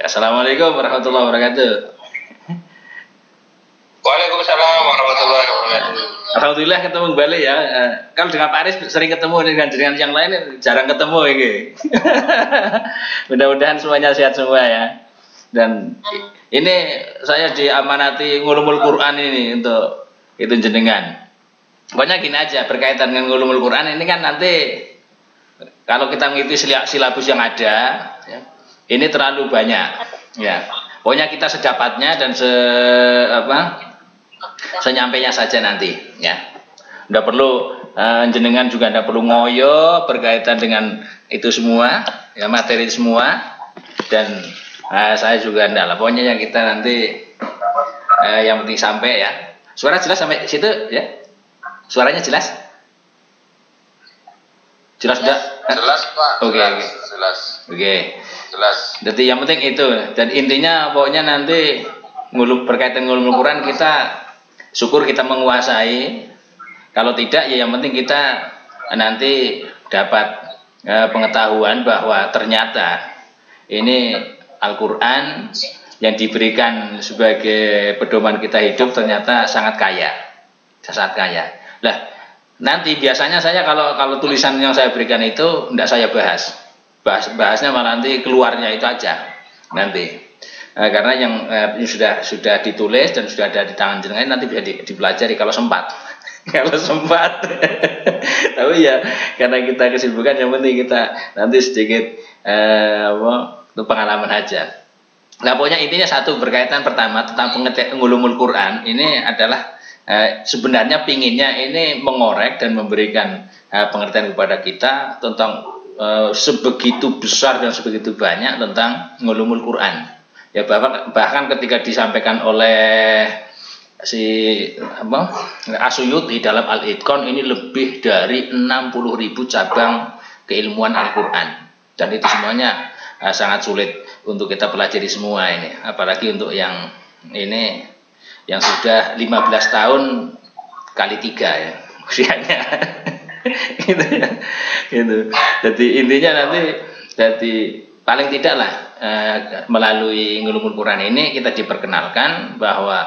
Assalamualaikum warahmatullahi wabarakatuh. Waalaikumsalam warahmatullahi wabarakatuh. Alhamdulillah ketemu kembali ya. Kalau dengan Pak Aris sering ketemu, dengan yang lain jarang ketemu ini. Mudah-mudahan semuanya sehat semua ya. Dan ini saya diamanati ngulumul Quran ini untuk itu jenengan. Pokoknya gini aja, berkaitan dengan ngulumul Quran ini kan nanti kalau kita mengikuti silabus yang ada, ya, ini terlalu banyak. Ya, pokoknya kita sedapatnya dan senyampainya saja nanti. Ya, tidak perlu jenengan juga tidak perlu ngoyo berkaitan dengan itu semua, ya materi semua. Dan saya juga tidak lah. Pokoknya yang kita nanti yang penting sampai ya. Suara jelas sampai situ ya. Suaranya jelas? Jelas sudah? Jelas Pak. Oke. Jelas. Oke. Jelas. Jadi yang penting itu. Dan intinya pokoknya nanti berkaitan ngulumul Quran kita syukur kita menguasai. Kalau tidak ya yang penting kita nanti dapat pengetahuan bahwa ternyata ini Al-Quran yang diberikan sebagai pedoman kita hidup ternyata sangat kaya. Sangat kaya. Lah, nanti biasanya saya kalau tulisan yang saya berikan itu tidak saya bahasnya malah nanti keluarnya itu aja nanti karena yang sudah ditulis dan sudah ada di tangan jenengan nanti bisa dipelajari kalau sempat kalau sempat tapi ya karena kita kesibukan yang penting kita nanti sedikit untuk pengalaman aja. Nah pokoknya intinya satu berkaitan pertama tentang ngulumul Quran ini adalah sebenarnya pinginnya ini mengorek dan memberikan pengertian kepada kita tentang sebegitu besar dan sebegitu banyak tentang ngulumul Quran. Ya bahkan ketika disampaikan oleh si Asyuyuti dalam Al-Itqan ini lebih dari 60.000 cabang keilmuan Al-Quran dan itu semuanya sangat sulit untuk kita pelajari semua ini, apalagi untuk yang ini yang sudah 15 tahun kali 3 ya usianya gitu ya gitu. Jadi intinya nanti jadi paling tidak lah melalui ngulumul Quran ini kita diperkenalkan bahwa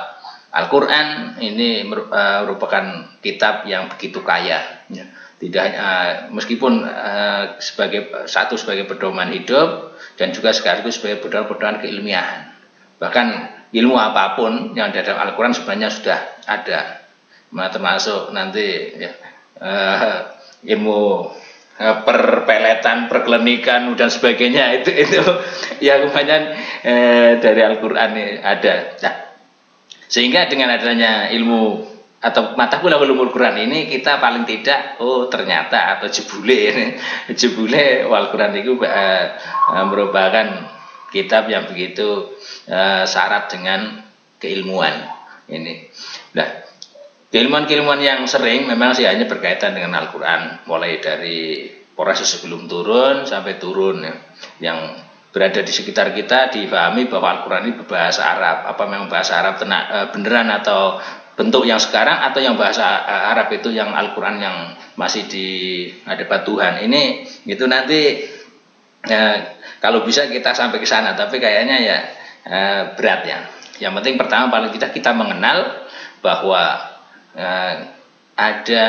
Al-Quran ini merupakan kitab yang begitu kaya ya. Tidak hanya meskipun sebagai pedoman hidup dan juga sekaligus sebagai pedoman keilmiahan. Bahkan ilmu apapun yang ada dalam Al-Quran sebenarnya sudah ada, termasuk nanti ya, ilmu perpeletan, perklinikan dan sebagainya itu ya kebanyakan dari Al-Quran ada. Nah, sehingga dengan adanya ilmu atau mata kuliah ulumul Quran ini kita paling tidak ternyata atau jebule Al-Quran itu merupakan kitab yang begitu syarat dengan keilmuan ini. Nah, keilmuan-keilmuan yang sering memang sih hanya berkaitan dengan Al-Quran, mulai dari proses sebelum turun sampai turun ya. Yang berada di sekitar kita difahami bahwa Al-Quran ini berbahasa Arab. Apa memang bahasa Arab beneran atau bentuk yang sekarang atau yang bahasa Arab itu yang Al-Quran yang masih di hadapan Tuhan ini itu nanti kalau bisa kita sampai ke sana, tapi kayaknya ya berat ya. Yang penting pertama paling tidak kita mengenal bahwa ada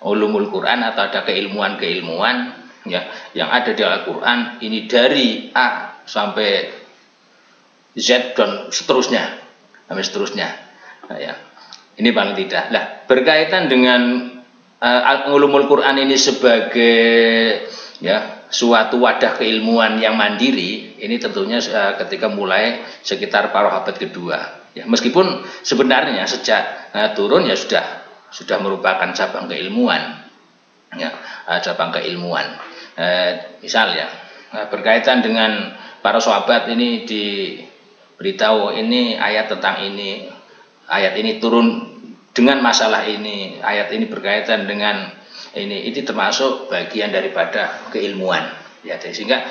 ulumul Quran atau ada keilmuan-keilmuan ya yang ada di Al-Quran ini dari A sampai Z dan seterusnya nah, ya. Ini paling tidak. Nah, berkaitan dengan ulumul Quran ini sebagai ya suatu wadah keilmuan yang mandiri, ini tentunya ketika mulai sekitar para abad kedua. Ya, meskipun sebenarnya sejak turun ya sudah merupakan cabang keilmuan. Ya, cabang keilmuan. Misal ya, berkaitan dengan para sahabat ini diberitahu ini ayat tentang ini. Ayat ini turun dengan masalah ini, ayat ini berkaitan dengan ini termasuk bagian daripada keilmuan ya. Sehingga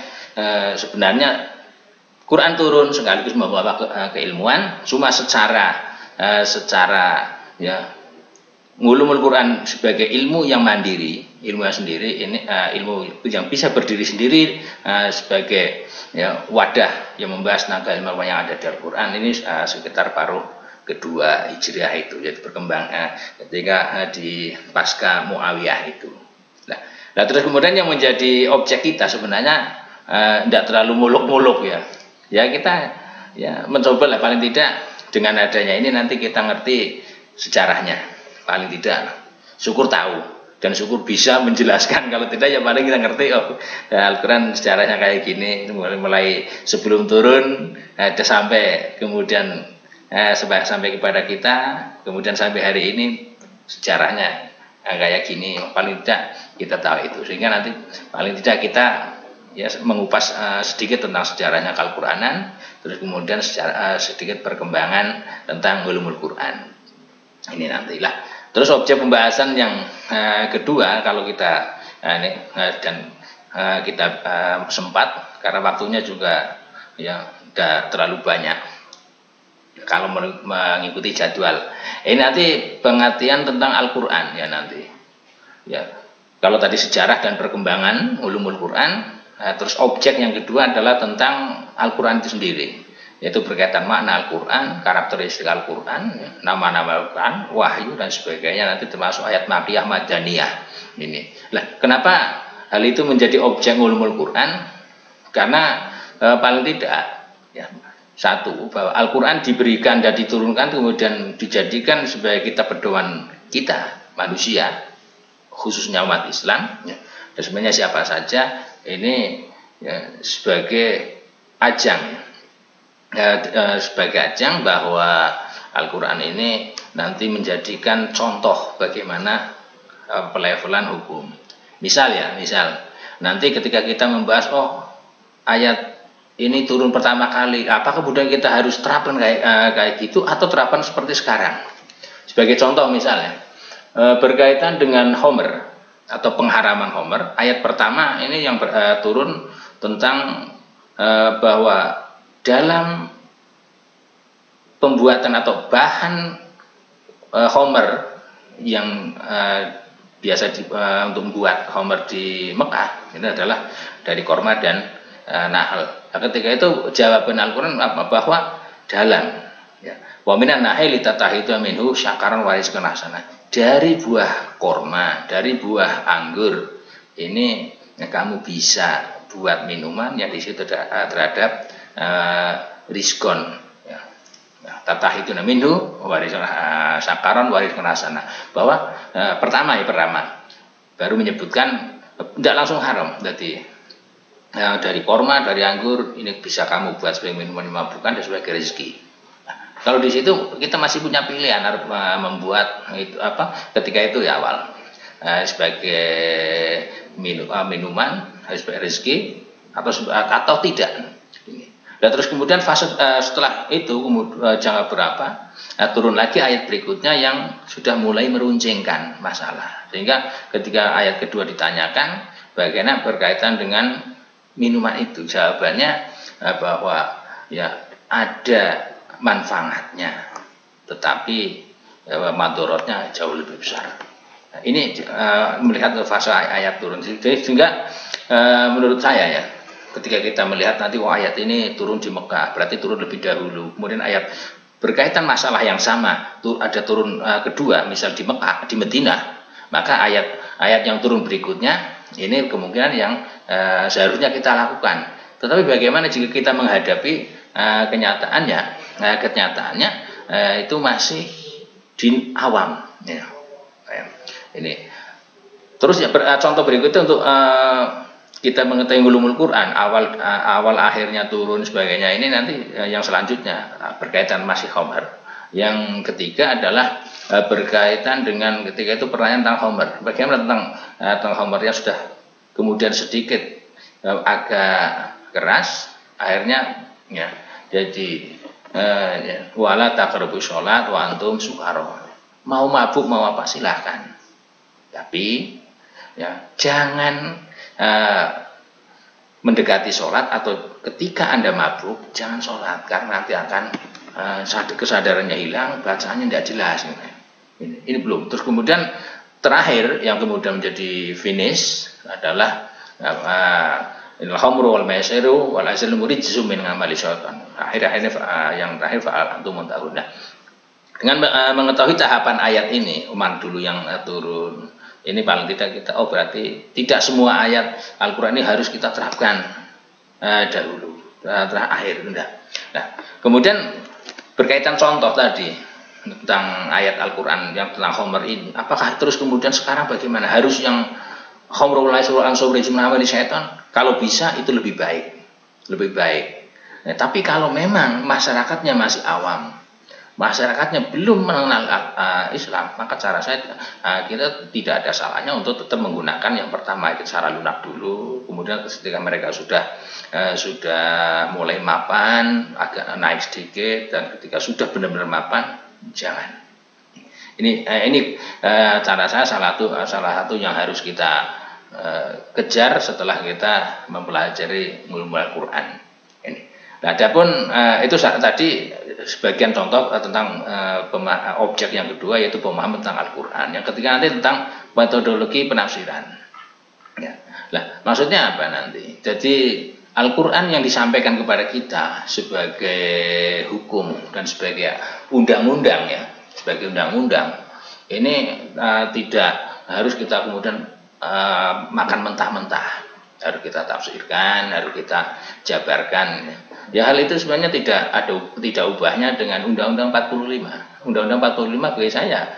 sebenarnya Quran turun sekaligus membawa keilmuan, cuma secara ya ngulumul Quran sebagai ilmu yang mandiri, ilmu yang sendiri, ini ilmu yang bisa berdiri sendiri sebagai ya, wadah yang membahas tenaga ilmu yang ada di Al-Quran ini sekitar paruh kedua Hijriah itu, yaitu berkembang ketika di pasca Muawiyah itu. Nah, terus kemudian yang menjadi objek kita sebenarnya tidak terlalu muluk-muluk ya. Ya kita ya mencoba lah paling tidak dengan adanya ini nanti kita ngerti sejarahnya, paling tidak syukur tahu dan syukur bisa menjelaskan, kalau tidak ya paling kita ngerti oh Al-Quran sejarahnya kayak gini mulai sebelum turun sampai kemudian sampai kepada kita, kemudian sampai hari ini sejarahnya kayak gini, paling tidak kita tahu itu, sehingga nanti paling tidak kita ya mengupas sedikit tentang sejarahnya Al-Quranan, terus kemudian sedikit perkembangan tentang ulumul Quran ini nantilah. Terus objek pembahasan yang kedua kalau kita kita sempat karena waktunya juga ya tidak terlalu banyak kalau mengikuti jadwal. Ini nanti pengertian tentang Al-Quran ya nanti. Ya, kalau tadi sejarah dan perkembangan ulumul Quran, terus objek yang kedua adalah tentang Al-Quran itu sendiri, yaitu berkaitan makna Al-Quran, karakteristik Al-Quran, nama-nama Al-Quran, wahyu dan sebagainya, nanti termasuk ayat Makkiyah Madaniyah ini. Lah, kenapa hal itu menjadi objek ulumul Quran? Karena paling tidak ya, satu, bahwa Al-Quran diberikan dan diturunkan kemudian dijadikan sebagai kitab pedoman kita manusia, khususnya umat Islam ya. Dan sebenarnya siapa saja ini ya, sebagai ajang sebagai ajang bahwa Al-Quran ini nanti menjadikan contoh bagaimana pelevelan hukum. Misal nanti ketika kita membahas ayat ini turun pertama kali, apa kemudian kita harus terapkan kayak gitu atau terapkan seperti sekarang? Sebagai contoh misalnya berkaitan dengan Homer atau pengharaman Homer, ayat pertama ini yang turun tentang bahwa dalam pembuatan atau bahan Homer yang biasa untuk membuat Homer di Mekah ini adalah dari korma dan nahal. Nah, ketika itu jawaban Al-Quran bahwa dalam wa minan nahil tatahhitu minhu syakaran wa rizqan hasana, dari buah korma, dari buah anggur ini kamu bisa buat minuman yang di situ terhadap riskon ya. Tatahhitu minhu wa rizqan syakaran wa rizqan hasana, bahwa pertama baru menyebutkan tidak langsung haram, berarti dari korma, dari anggur ini bisa kamu buat sebagai minuman memabukkan dan sebagai rezeki. Nah, kalau di situ kita masih punya pilihan harus membuat itu ketika itu ya awal sebagai minuman sebagai rezeki atau tidak. Dan terus kemudian fase setelah itu jangka berapa turun lagi ayat berikutnya yang sudah mulai meruncingkan masalah, sehingga ketika ayat kedua ditanyakan bagaimana berkaitan dengan minuman itu, jawabannya bahwa ya ada manfaatnya, tetapi madorotnya jauh lebih besar. Nah, ini melihat fase ayat turun, sehingga menurut saya ya, ketika kita melihat nanti ayat ini turun di Mekah, berarti turun lebih dahulu. Kemudian ayat berkaitan masalah yang sama, ada turun kedua, misal di Mekah, di Madinah, maka ayat yang turun berikutnya ini kemungkinan yang seharusnya kita lakukan. Tetapi bagaimana jika kita menghadapi kenyataannya itu masih di awam ya. Ini terus ya contoh berikutnya untuk kita mengetahui ulumul Quran awal akhirnya turun sebagainya, ini nanti yang selanjutnya berkaitan masih Homer. Yang ketiga adalah berkaitan dengan ketika itu pertanyaan tentang Homer, bagaimana tentang Homer yang sudah kemudian sedikit agak keras, akhirnya ya jadi wala taqrabu sholat wa antum sukaro, mau mabuk mau apa silahkan, tapi ya jangan mendekati sholat atau ketika Anda mabuk jangan sholat, karena nanti akan kesadarannya hilang, bacaannya tidak jelas Ini belum. Terus kemudian terakhir yang kemudian menjadi finish adalah Inal khamru wal maisiru wal azlu rijzum min amali syaitan. Akhir-akhirnya yang terakhir fa'al antum muntahun. Nah, dengan mengetahui tahapan ayat ini, Umar dulu yang turun. Ini paling tidak kita berarti tidak semua ayat Al-Qur'an ini harus kita terapkan dahulu, terakhir enggak. Nah, kemudian berkaitan contoh tadi tentang ayat Al-Qur'an yang tentang khamr ini, apakah terus kemudian sekarang bagaimana? Harus yang khamrul maisir wal ansab rijzum min amali syaitan? Kalau bisa itu lebih baik. Lebih baik. Nah, tapi kalau memang masyarakatnya masih awam, masyarakatnya belum mengenal Islam, maka cara saya kita tidak ada salahnya untuk tetap menggunakan yang pertama itu cara lunak dulu. Kemudian ketika mereka sudah mulai mapan, agak naik sedikit, dan ketika sudah benar-benar mapan, jangan. Ini cara saya salah satu yang harus kita kejar setelah kita mempelajari ilmu Al-Quran. Ini. Nah, adapun itu tadi sebagian contoh tentang objek yang kedua yaitu pemahaman tentang Al-Quran. Yang ketiga nanti tentang metodologi penafsiran. Ya. Nah, maksudnya apa nanti? Jadi Al-Quran yang disampaikan kepada kita sebagai hukum dan sebagai undang-undang ya, sebagai undang-undang ini tidak harus kita kemudian makan mentah-mentah, harus kita tafsirkan, harus kita jabarkan. Ya hal itu sebenarnya tidak ubahnya dengan Undang-Undang 45. Undang-Undang 45 bagi saya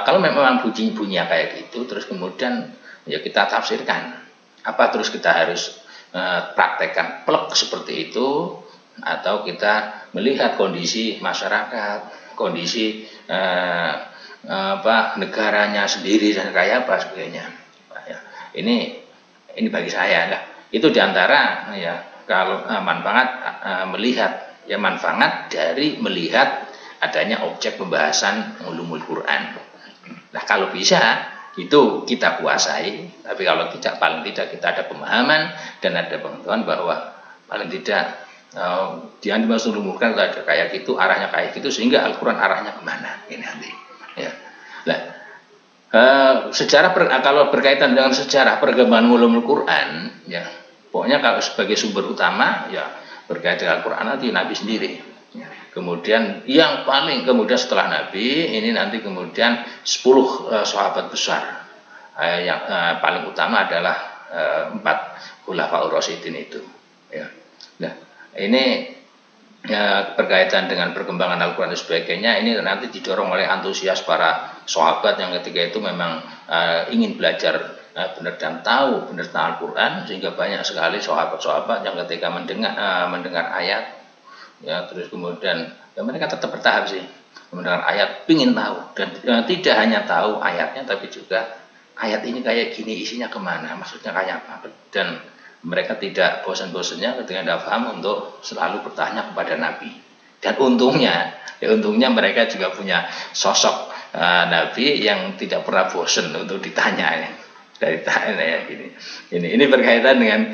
kalau memang bunyinya kayak gitu, terus kemudian ya kita tafsirkan. Apa terus kita harus praktekkan plek seperti itu, atau kita melihat kondisi masyarakat, kondisi negaranya sendiri dan kayak apa sebagainya. Ini bagi saya lah. Itu diantara ya kalau manfaat melihat ya manfaat dari melihat adanya objek pembahasan ulumul Quran. Nah kalau bisa itu kita kuasai, tapi kalau tidak paling tidak kita ada pemahaman dan ada pengetahuan bahwa paling tidak yang dimaksud ulumul Quran ada kayak gitu, arahnya kayak gitu, sehingga Al-Quran arahnya kemana ini nanti. Ya. Nah, kalau berkaitan dengan sejarah perkembangan ulumul Quran, ya pokoknya kalau sebagai sumber utama ya berkaitan dengan Al-Quran nanti Nabi sendiri. Ya. Kemudian yang paling kemudian setelah Nabi ini nanti kemudian 10 sahabat besar. Yang paling utama adalah 4 khulafaur rasyidin itu. Ya. Nah ini ya, berkaitan dengan perkembangan Al-Quran dan sebagainya, ini nanti didorong oleh antusias para sahabat yang ketika itu memang ingin belajar benar dan tahu benar tentang Al-Quran, sehingga banyak sekali sahabat-sahabat yang ketika mendengar ayat ya terus kemudian ya mereka tetap bertahap sih mendengar ayat, ingin tahu dan tidak hanya tahu ayatnya tapi juga ayat ini kayak gini isinya kemana, maksudnya kayak apa, dan mereka tidak bosan-bosannya ketika tidak paham untuk selalu bertanya kepada Nabi. Dan untungnya mereka juga punya sosok Nabi yang tidak pernah bosan untuk ditanya dari tanya ya gini. Ini berkaitan dengan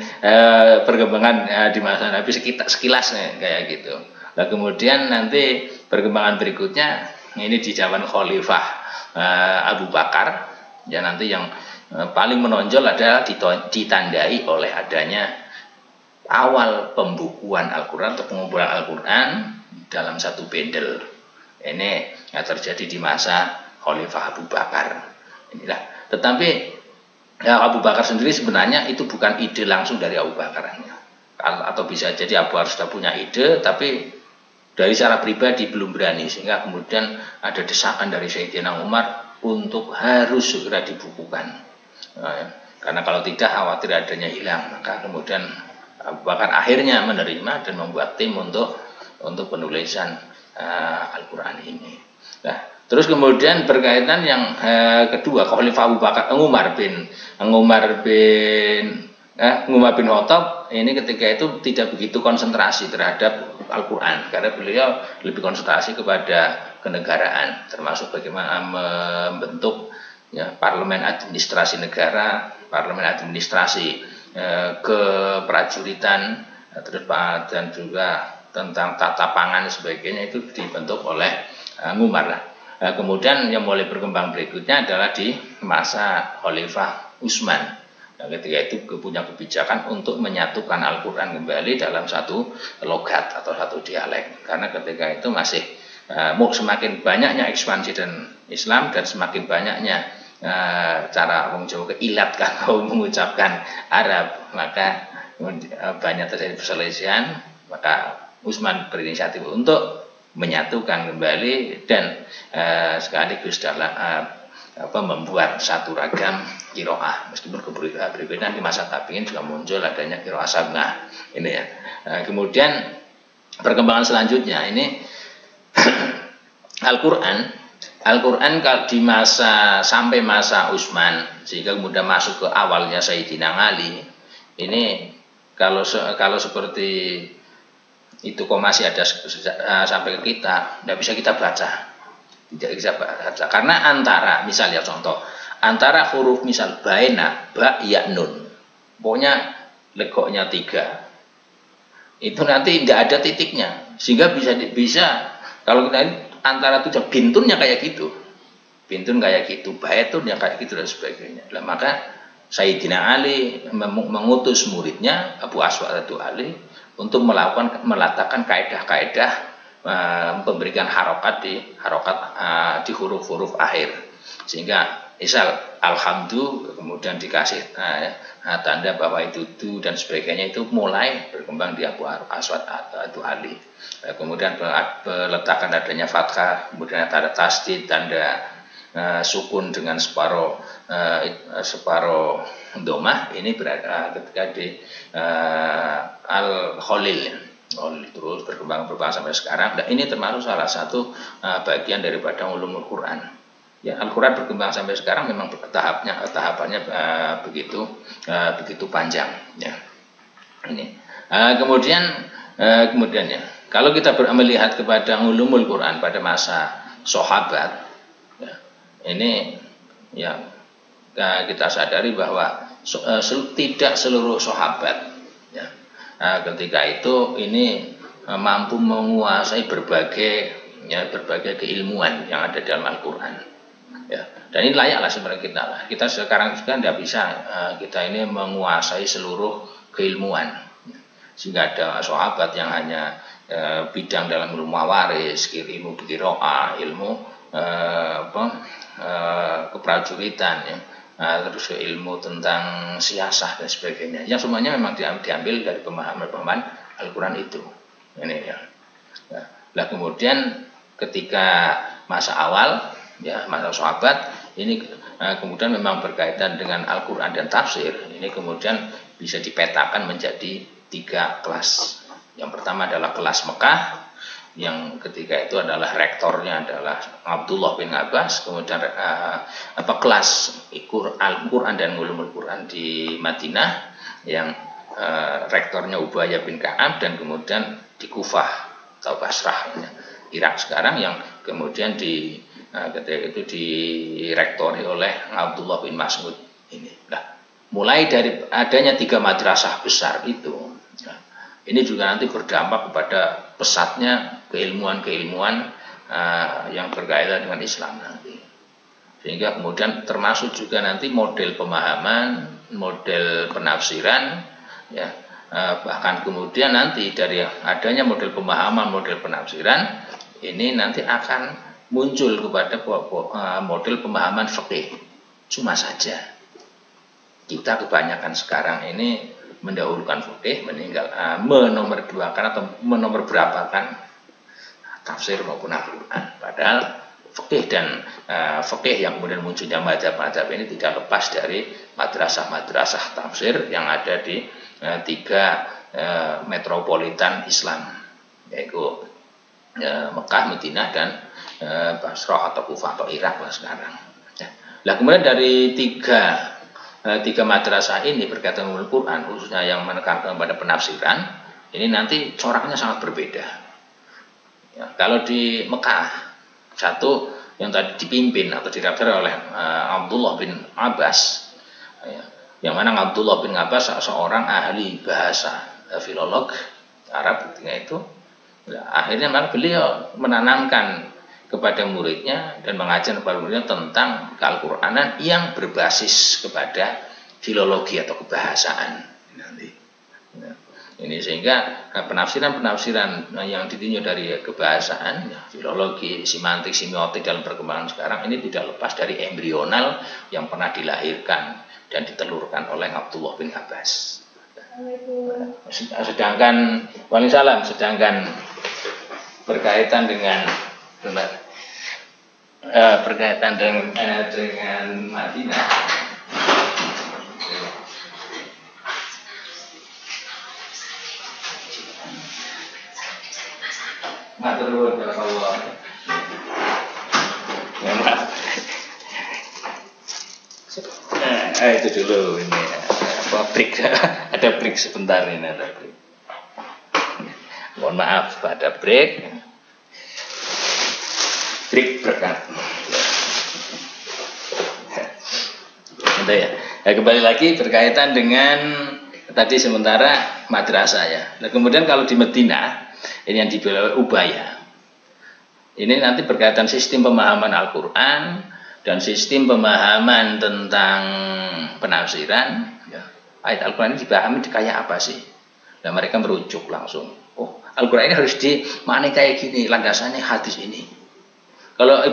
perkembangan di masa Nabi sekilas kayak gitu. Nah kemudian nanti perkembangan berikutnya ini di zaman Khalifah Abu Bakar ya nanti yang paling menonjol adalah ditandai oleh adanya awal pembukuan Al-Quran atau pengumpulan Al-Quran dalam satu bendel. Ini yang terjadi di masa Khalifah Abu Bakar. Inilah. Tetapi ya, Abu Bakar sendiri sebenarnya itu bukan ide langsung dari Abu Bakar. Atau bisa jadi Abu Bakar sudah punya ide, tapi dari secara pribadi belum berani, sehingga kemudian ada desakan dari Sayyidina Umar untuk harus segera dibukukan. Karena kalau tidak khawatir adanya hilang, maka kemudian Abu Bakar akhirnya menerima dan membuat tim untuk penulisan Al-Quran ini. Nah, terus kemudian berkaitan yang kedua, Khalifah Abu Bakar Umar bin Khattab ini ketika itu tidak begitu konsentrasi terhadap Al-Quran karena beliau lebih konsentrasi kepada kenegaraan, termasuk bagaimana membentuk ya, parlemen administrasi negara, parlemen administrasi keprajuritan, terus dan juga tentang tata pangan dan sebagainya itu dibentuk oleh Umar lah. Kemudian yang mulai berkembang berikutnya adalah di masa Khalifah Utsman. Nah, ketika itu punya kebijakan untuk menyatukan Al-Quran kembali dalam satu logat atau satu dialek. Karena ketika itu masih semakin banyaknya ekspansi dan Islam dan semakin banyaknya cara orang Jawa keilatkan kalau mengucapkan Arab, maka banyak terjadi perselisihan. Maka Utsman berinisiatif untuk menyatukan kembali dan sekaligus dalam membuat satu ragam qiraah, meskipun berbeda di masa tabi'in juga muncul adanya qiraah sab'ah ini ya. Kemudian perkembangan selanjutnya ini Al-Quran di masa sampai masa Utsman sehingga kemudian masuk ke awalnya Sayyidina Ali ini kalau seperti itu kok masih ada sampai ke kita, tidak bisa kita baca. Tidak bisa baca karena misalnya contoh antara huruf misal baina ba ya nun pokoknya legoknya 3 itu nanti tidak ada titiknya sehingga bisa kalau kita antara itu bintunnya kayak gitu, bintun kayak gitu, baitun yang kayak gitu dan sebagainya. Nah, maka Sayyidina Ali mengutus muridnya Abu Aswad Ali untuk meletakkan kaidah-kaidah memberikan harokat di huruf-huruf akhir sehingga misal alhamdulillah kemudian dikasih tanda bahwa itu du dan sebagainya itu mulai berkembang di Abu Aswad atau Ali. Kemudian peletakan adanya fathah, kemudian ada tasdid, tanda sukun dengan separuh domah ini berada ketika di Al-Khalil. Terus berkembang sampai sekarang. Dan ini termasuk salah satu bagian daripada ulumul Quran. Ya, Al-Quran berkembang sampai sekarang memang tahapannya begitu panjang. Ya. Ini. Kemudian ya, kalau kita melihat kepada ulumul Quran pada masa sahabat, ya, ini ya kita sadari bahwa tidak seluruh sahabat ketika itu ini mampu menguasai berbagai keilmuan yang ada dalam Al-Quran ya. Dan ini layaklah sebenarnya kita sekarang juga tidak bisa kita ini menguasai seluruh keilmuan sehingga ada sahabat yang hanya bidang dalam ilmu waris, ilmu qiraah, ilmu keprajuritan ya. Terus ilmu tentang siasah dan sebagainya yang semuanya memang diambil dari pemahaman Al-Quran itu ini ya. Nah, kemudian ketika masa awal ya masa sahabat ini kemudian memang berkaitan dengan Al-Quran dan tafsir ini kemudian bisa dipetakan menjadi 3 kelas. Yang pertama adalah kelas Mekah yang ketika itu adalah rektornya adalah Abdullah bin Abbas, kemudian kelas Al-Quran dan Ulumul Quran di Madinah yang rektornya Ubayyah bin Ka'ab, dan kemudian di Kufah atau Basrah Irak sekarang yang kemudian ketika itu direktori oleh Abdullah bin Mas'ud ini. Nah, mulai dari adanya 3 madrasah besar itu ini juga nanti berdampak kepada pesatnya keilmuan-keilmuan yang berkaitan dengan Islam nanti. Sehingga kemudian termasuk juga nanti model pemahaman, model penafsiran, ya, bahkan kemudian nanti dari adanya model pemahaman, model penafsiran, ini nanti akan muncul kepada model pemahaman fikih. Cuma saja kita kebanyakan sekarang ini mendahulukan fikih, menomorduakan atau menomorberapalkan tafsir maupun Al-Quran. Padahal fikih dan fikih yang kemudian munculnya mazhab-mazhab ini tidak lepas dari madrasah-madrasah tafsir yang ada di 3 metropolitan Islam, yaitu Mekah, Madinah, dan Basrah atau Kufah atau Irak lah sekarang. Nah, kemudian dari tiga madrasah ini berkaitan dengan Al-Quran, khususnya yang menekankan pada penafsiran, ini nanti coraknya sangat berbeda. Ya, kalau di Mekah, satu yang tadi dipimpin atau diraktir oleh Abdullah bin Abbas, ya, yang mana Abdullah bin Abbas seorang ahli bahasa, filolog Arab ketika itu. Ya, akhirnya malah beliau menanamkan kepada muridnya dan mengajar kepada muridnya tentang Al-Qur'anan yang berbasis kepada filologi atau kebahasaan nanti. Ini sehingga penafsiran-penafsiran yang ditinjau dari kebahasaan, filologi, semantik, semiotik dalam perkembangan sekarang ini tidak lepas dari embrional yang pernah dilahirkan dan ditelurkan oleh Abdullah bin Abbas. Sedangkan waalaikumsalam, sedangkan berkaitan dengan Madinah. Matur nuwun Allah. Ya, maaf. Itu dulu ini apa break. Ada break sebentar ini ada break. Mohon maaf ada break. Break berkat. Ya. Nah, kembali lagi berkaitan dengan tadi sementara madrasah ya. Nah, kemudian kalau di Madinah ini yang dibela Ubaya. Ini nanti berkaitan sistem pemahaman Al-Quran dan sistem pemahaman tentang penafsiran. Ya. Ayat Al-Quran ini dipahami kayak apa sih? Dan mereka merujuk langsung. Oh, Al-Quran ini harus dimaknai kayak gini, landasannya hadis ini. Kalau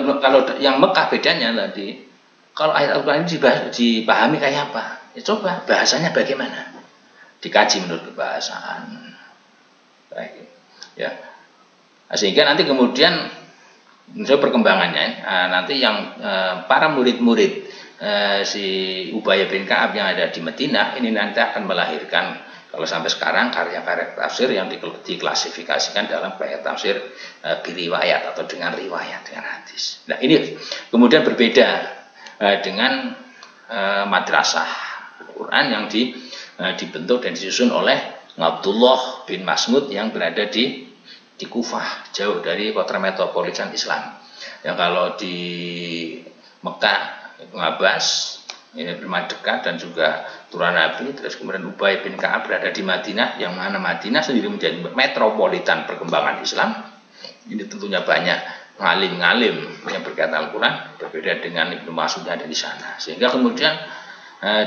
yang Mekah bedanya tadi, kalau ayat Al-Quran ini dipahami kayak apa? Ya, coba bahasanya bagaimana? Dikaji menurut kebahasaan. Baik. Ya, sehingga nanti kemudian perkembangannya nanti yang para murid-murid si Ubay bin Ka'ab yang ada di Madinah ini nanti akan melahirkan kalau sampai sekarang karya-karya tafsir yang diklasifikasikan dalam karya tafsir biriwayat atau dengan riwayat dengan hadis. Nah ini kemudian berbeda dengan madrasah Al-Quran yang dibentuk dan disusun oleh Abdullah bin Mas'ud yang berada di Kufah, jauh dari kota metropolitan Islam. Yang kalau di Mekah Ibnu Abbas ini rumah dekat dan juga turunan Nabi. Terus kemudian Ubay bin Ka'ab berada di Madinah, yang mana Madinah sendiri menjadi metropolitan perkembangan Islam. Ini tentunya banyak ngalim-ngalim yang berkaitan Al-Quran, berbeda dengan Ibnu Mas'ud yang ada di sana. Sehingga kemudian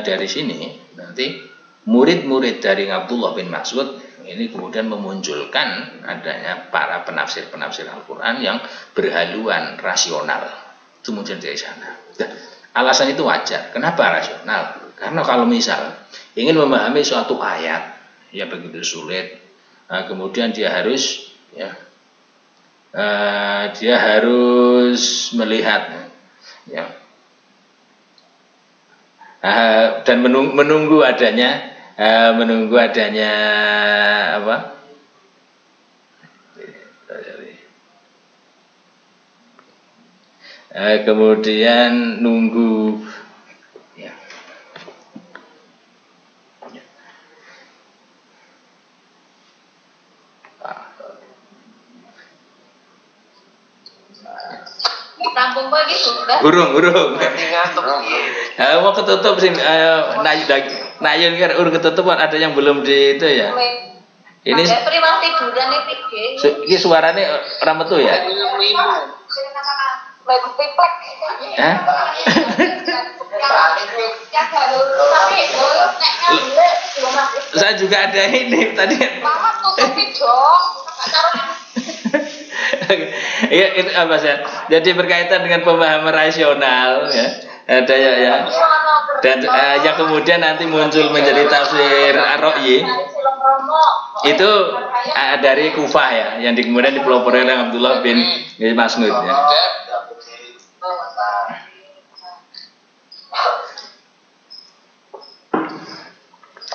dari sini nanti murid-murid dari Abdullah bin Mas'ud ini kemudian memunculkan adanya para penafsir-penafsir Al-Quran yang berhaluan rasional. Itu muncul dari sana. Nah, alasan itu wajar. Kenapa rasional? Karena kalau misal ingin memahami suatu ayat, ya begitu sulit. Nah, kemudian dia harus melihat, ya, dan menunggu adanya apa? Kemudian nunggu ya. Tampung pagi sudah. Urung. Mau ketutup sih, nayun kan urung ketutup, ada yang belum di itu ya. Ini prima tiduran iki. Ini suaranya orang metu ya? Lagu piplek. Hah? Saya juga ada ini tadi. Mama tutupi dong. Iya, itu apa sih? Jadi berkaitan dengan pemahaman rasional ya. Ada ya. Dan yang kemudian nanti muncul menjadi tafsir Ar-Ra'yi. Itu dari Kufah ya, yang kemudian dipelopori oleh Abdullah bin Mas'ud ya.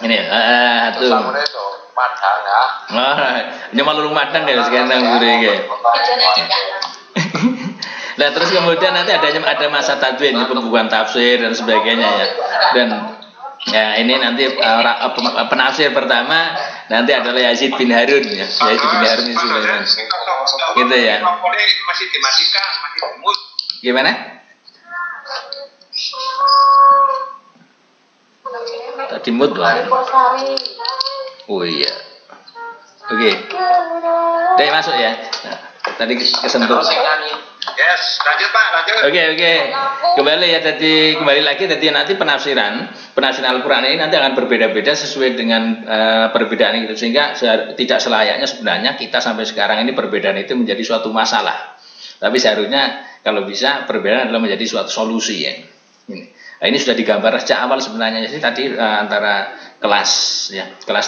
Ini tuh. Padang ya. Ini malu Madang ya sekarang gurih. Nah terus kemudian nanti ada masa tadwin, pembukuan tafsir dan sebagainya ya. Dan ya ini nanti penafsir pertama nanti adalah Yazid bin Harun ya. Yazid bin Harun ini Sulaiman. Gitu ya. Masih dimatikan, masih dimut. Gimana? Tadi mut lah. Oh iya. Oke. Udah masuk ya. Nah, tadi kesentuh. Yes, lanjut Pak, lanjut. Oke. Kembali lagi jadi nanti penafsiran Al-Qur'an ini nanti akan berbeda-beda sesuai dengan perbedaan itu, sehingga tidak selayaknya sebenarnya kita sampai sekarang ini perbedaan itu menjadi suatu masalah. Tapi seharusnya kalau bisa perbedaan adalah menjadi suatu solusi ya. Ini sudah digambar sejak awal sebenarnya. Jadi tadi antara kelas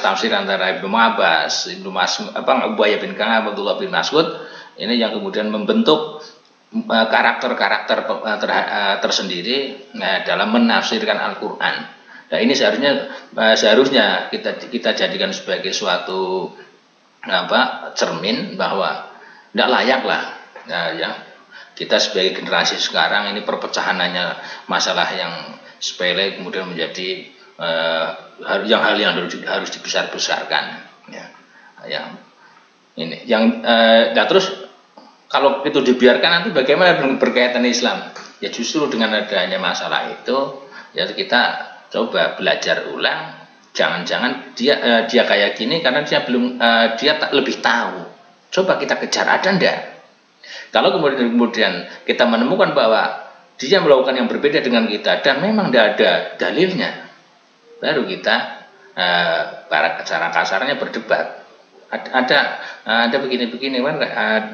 tafsir antara Ibnu Abbas, Ubayyah bin Ka'ab, Abdullah bin Mas'ud ini yang kemudian membentuk karakter-karakter tersendiri dalam menafsirkan Al-Qur'an. Nah, ini seharusnya kita jadikan sebagai suatu cermin bahwa tidak layak lah kita sebagai generasi sekarang ini perpecahan hanya masalah yang sepele kemudian menjadi hal yang harus dibesar-besarkan terus kalau itu dibiarkan nanti bagaimana dengan berkaitan Islam? Ya justru dengan adanya masalah itu ya kita coba belajar ulang. Jangan-jangan dia kayak gini karena dia tak lebih tahu. Coba kita kejar, ada ndak? Kalau kemudian kita menemukan bahwa dia melakukan yang berbeda dengan kita dan memang tidak ada dalilnya, baru kita cara kasarnya berdebat. Ada begini-begini kan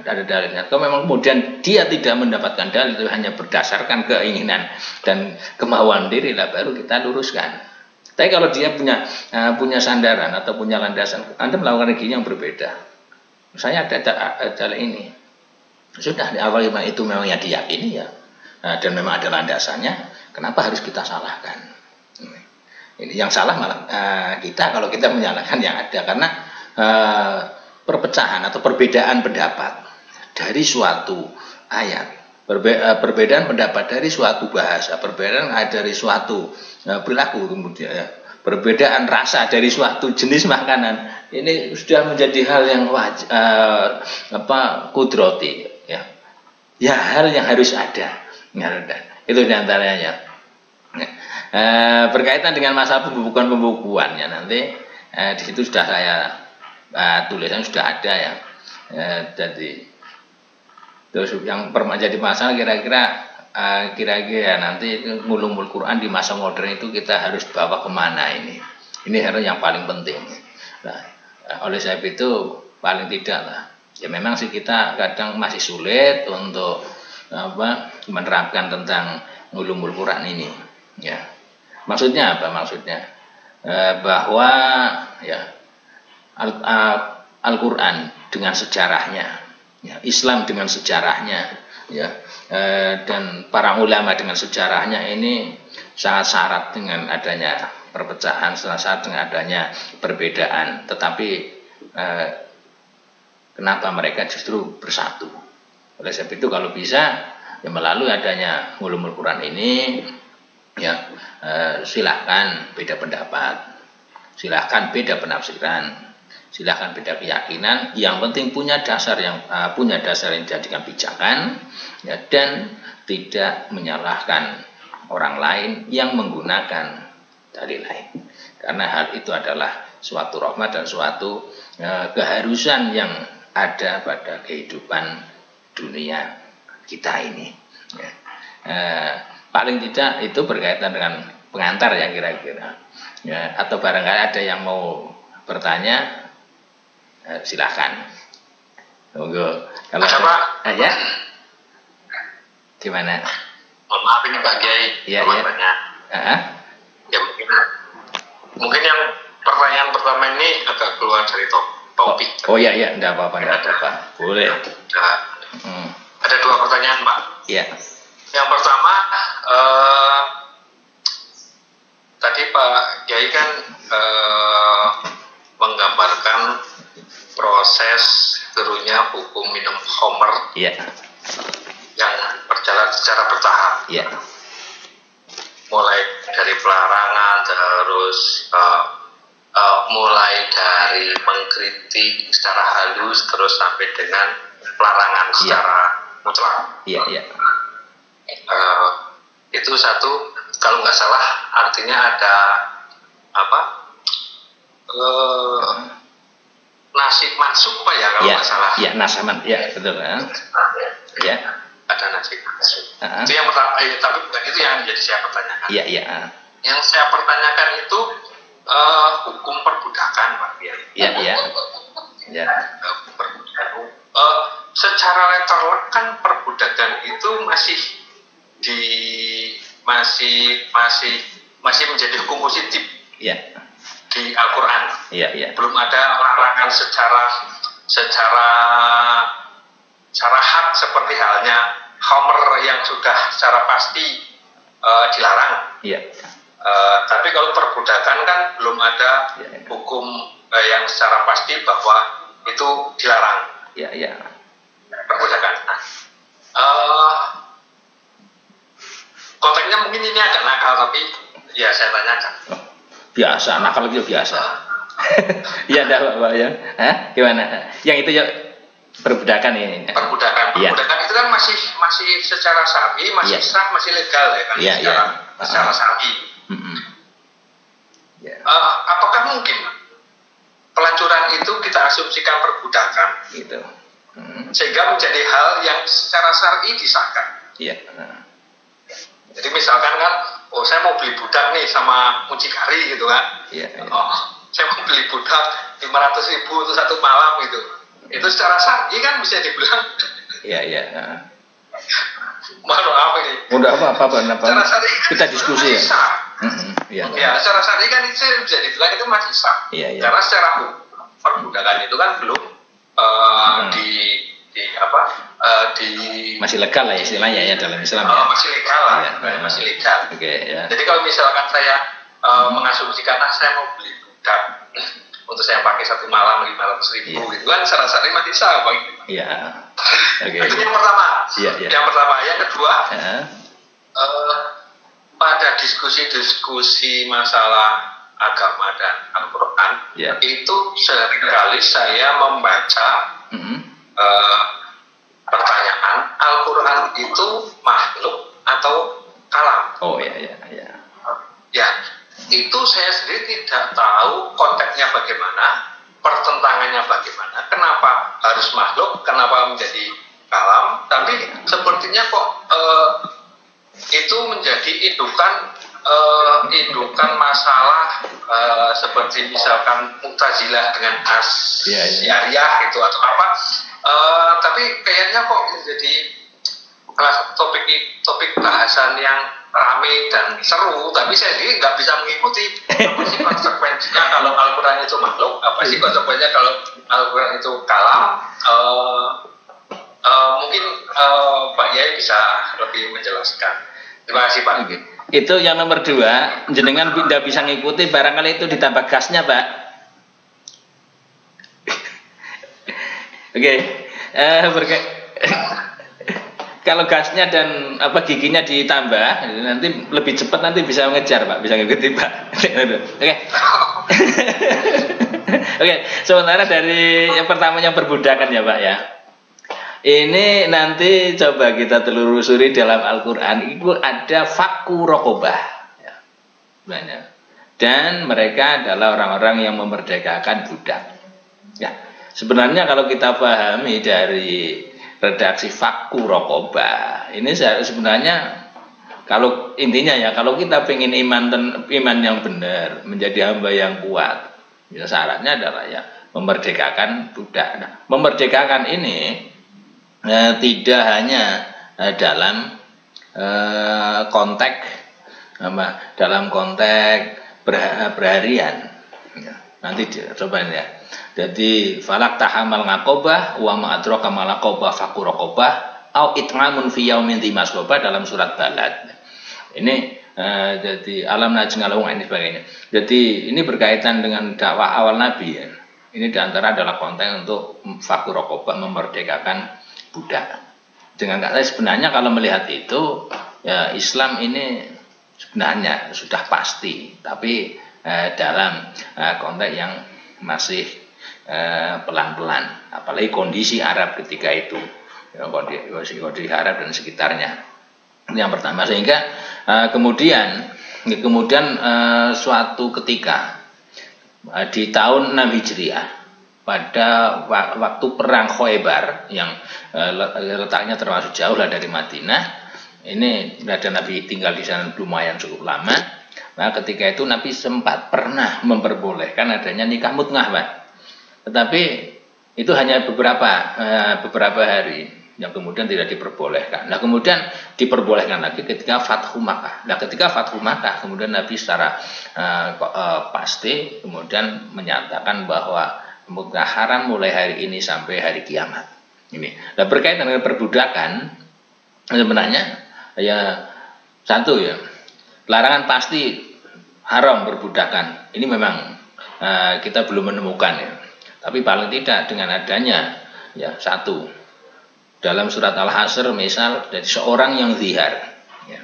ada dalilnya. Kalau memang kemudian dia tidak mendapatkan dalil, hanya berdasarkan keinginan dan kemauan diri lah, baru kita luruskan. Tapi kalau dia punya sandaran atau punya landasan, Anda melakukan begini yang berbeda. Saya ada dalil ini. Sudah di awal itu memang yang diyakini ya. Dan memang ada landasannya. Kenapa harus kita salahkan? Ini yang salah malah kita kalau kita menyalahkan yang ada, karena perpecahan atau perbedaan pendapat dari suatu ayat, perbedaan pendapat dari suatu bahasa, perbedaan dari suatu perilaku, kemudian perbedaan rasa dari suatu jenis makanan, ini sudah menjadi hal yang kudrati ya hal yang harus ada. Itu diantaranya berkaitan dengan masalah pembukuan ya, nanti di situ sudah saya tulisan sudah ada ya. Jadi terus yang jadi masalah kira-kira nanti ngulumul Quran di masa modern itu kita harus bawa kemana ini harus yang paling penting. Nah, oleh sebab itu paling tidak lah ya, memang sih kita kadang masih sulit untuk menerapkan tentang ngulumul Quran ini ya. Maksudnya apa? Bahwa ya Al-Quran dengan sejarahnya, ya, Islam dengan sejarahnya, ya, dan para ulama dengan sejarahnya ini sangat syarat dengan adanya perpecahan, sangat syarat dengan adanya perbedaan. Tetapi kenapa mereka justru bersatu? Oleh sebab itu kalau bisa ya melalui adanya ulumul Quran ini ya silahkan beda pendapat, silahkan beda penafsiran, silahkan beda keyakinan, yang penting punya dasar yang dijadikan pijakan ya, dan tidak menyalahkan orang lain yang menggunakan dalil lain, karena hal itu adalah suatu rahmat dan suatu keharusan yang ada pada kehidupan dunia kita ini ya. Paling tidak itu berkaitan dengan pengantar ya kira-kira ya, atau barangkali ada yang mau bertanya silakan. Tunggu. Kalau Pak. Ya. Gimana? Mohon maaf ini Pak Kiai. Iya. Ya mungkin yang pertanyaan pertama ini agak keluar dari topik. Oh iya, enggak apa-apa. Boleh. Ada dua pertanyaan Pak. Iya. Yang pertama, tadi Pak Kiai kan menggambarkan proses turunnya hukum minum khamr yang berjalan secara bertahap. Mulai dari pelarangan, terus mulai dari mengkritik secara halus, terus sampai dengan pelarangan secara mutlak. Itu satu, kalau nggak salah artinya ada nasib mansuk Pak ya, kalau nggak salah. Nasaman, ya betul kan? Ya. ada najis. Itu yang pertama, tapi bukan itu yang jadi saya pertanyakan. Iya, iya. Yang saya pertanyakan itu hukum perbudakan, Pak Kiai. Iya, iya. Ya. Perbudakan. Secara letterlek kan perbudakan itu masih menjadi hukum positif. Iya. Di Al-Quran. Iya, iya. Belum ada larangan secara hak seperti halnya khamr yang sudah secara pasti dilarang. Iya. Tapi kalau perbudakan kan belum ada hukum yang secara pasti bahwa itu dilarang. Iya, iya. Perbudakan. Nah, konteksnya mungkin ini agak nakal, tapi ya saya tanyakan. Biasa, nakal itu biasa. Iya, enggak Pak ya. Hah? Gimana? Yang itu ya perbudakan ini. Perbudakan itu kan masih secara syar'i, masih sah, masih legal ya kan? Secara syar'i. Apakah mungkin pelacuran itu kita asumsikan perbudakan? Gitu. Sehingga menjadi hal yang secara syar'i disahkan. Iya. Jadi misalkan kan, saya mau beli budak nih sama mucikari gitu kan. Iya. Saya mau beli budak 500.000 untuk satu malam gitu. Itu secara syar'i kan bisa dibilang. Iya, iya. Malu apa ini? Udah apa? Secara syar'i kan kita diskusi ya. Ya, secara syar'i kan itu bisa dibilang itu masih sah. Iya, iya. Karena secara perbudakan itu kan belum masih legal lah istilahnya ya dalam Islam ya. Masih legal lah, masih legal. Ya. Jadi kalau misalkan saya mengasumsikan saya mau beli budak untuk saya pakai satu malam 500.000 gitu kan secara syar'i masih sah Pak. Iya. Itu yang pertama. Yang pertama, yang kedua pada diskusi masalah agama dan Al-Quran itu seringkali saya membaca pertanyaan Al-Quran itu makhluk atau kalam. Oh iya. Ya, itu saya sendiri tidak tahu konteksnya bagaimana, pertentangannya bagaimana, kenapa harus makhluk, kenapa menjadi kalam, tapi sepertinya kok itu menjadi indukan masalah seperti misalkan Mu'tazilah dengan Asy'ariyah gitu atau apa. Tapi kayaknya kok menjadi topik bahasan yang ramai dan seru, tapi saya sendiri nggak bisa mengikuti apa sih konsekuensinya kalau Al-Quran itu makhluk, apa sih konsekuensinya kalau Al-Quran itu kalam. Mungkin Pak Yai bisa lebih menjelaskan. Terima kasih Pak. Itu yang nomor 2, jenengan tidak bisa ngikuti, barangkali itu ditambah gasnya Pak. Oke. Kalau gasnya dan giginya ditambah, nanti lebih cepat, nanti bisa mengejar Pak, bisa ngikuti Pak. Oke. Oke, sementara dari yang pertama yang perbudakan ya Pak ya. Ini nanti coba kita telusuri dalam Al-Quran, itu ada fakku rokobah ya. Dan mereka adalah orang-orang yang memerdekakan budak ya. Sebenarnya kalau kita pahami dari redaksi fakku rokobah ini sebenarnya, kalau intinya ya, kalau kita pengen iman yang benar, menjadi hamba yang kuat ya, syaratnya adalah ya memerdekakan budak. Nah, memerdekakan ini tidak hanya dalam konteks berharian ya. Nanti coba ya. Jadi falak tahamal ngaqobah wa ma adraka mal aqobah faqu raqobah au it'amun fi yaumin dhi masqobah dalam surat Balad. Ini jadi alam najngalung ini sebagainya. Jadi ini berkaitan dengan dakwah awal Nabi ya. Ini diantara adalah konteks untuk faqu raqobah, memerdekakan budak. Dengan kata sebenarnya kalau melihat itu ya, Islam ini sebenarnya sudah pasti, tapi dalam konteks yang masih pelan-pelan, apalagi kondisi Arab ketika itu ya, kondisi Arab dan sekitarnya. Ini yang pertama, sehingga kemudian suatu ketika di tahun 6 Hijriah pada waktu perang Khaybar yang letaknya termasuk jauh lah dari Madinah. Ini ada Nabi tinggal di sana lumayan cukup lama. Nah, ketika itu Nabi sempat pernah memperbolehkan adanya nikah mut'ah, Pak. Tetapi itu hanya beberapa hari yang kemudian tidak diperbolehkan. Nah, kemudian diperbolehkan lagi ketika Fathu Makkah. Nah, ketika Fathu Makkah kemudian Nabi secara pasti kemudian menyatakan bahwa mut'ah haram mulai hari ini sampai hari kiamat. Ini. Nah, berkaitan dengan perbudakan sebenarnya ya satu ya, larangan pasti haram perbudakan. Ini memang kita belum menemukan ya. Tapi paling tidak dengan adanya ya satu dalam surat Al-Hasr misal dari seorang yang zihar ya.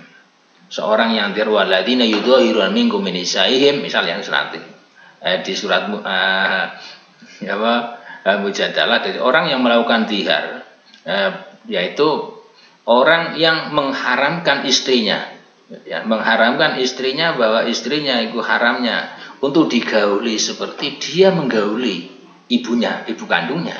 Seorang yang zihar waladina yudhahiruna minkum min nisaihim misal yang nanti di surat Mujadalah dari orang yang melakukan zihar yaitu orang yang mengharamkan istrinya ya, mengharamkan istrinya bahwa istrinya itu haramnya untuk digauli seperti dia menggauli ibunya, ibu kandungnya.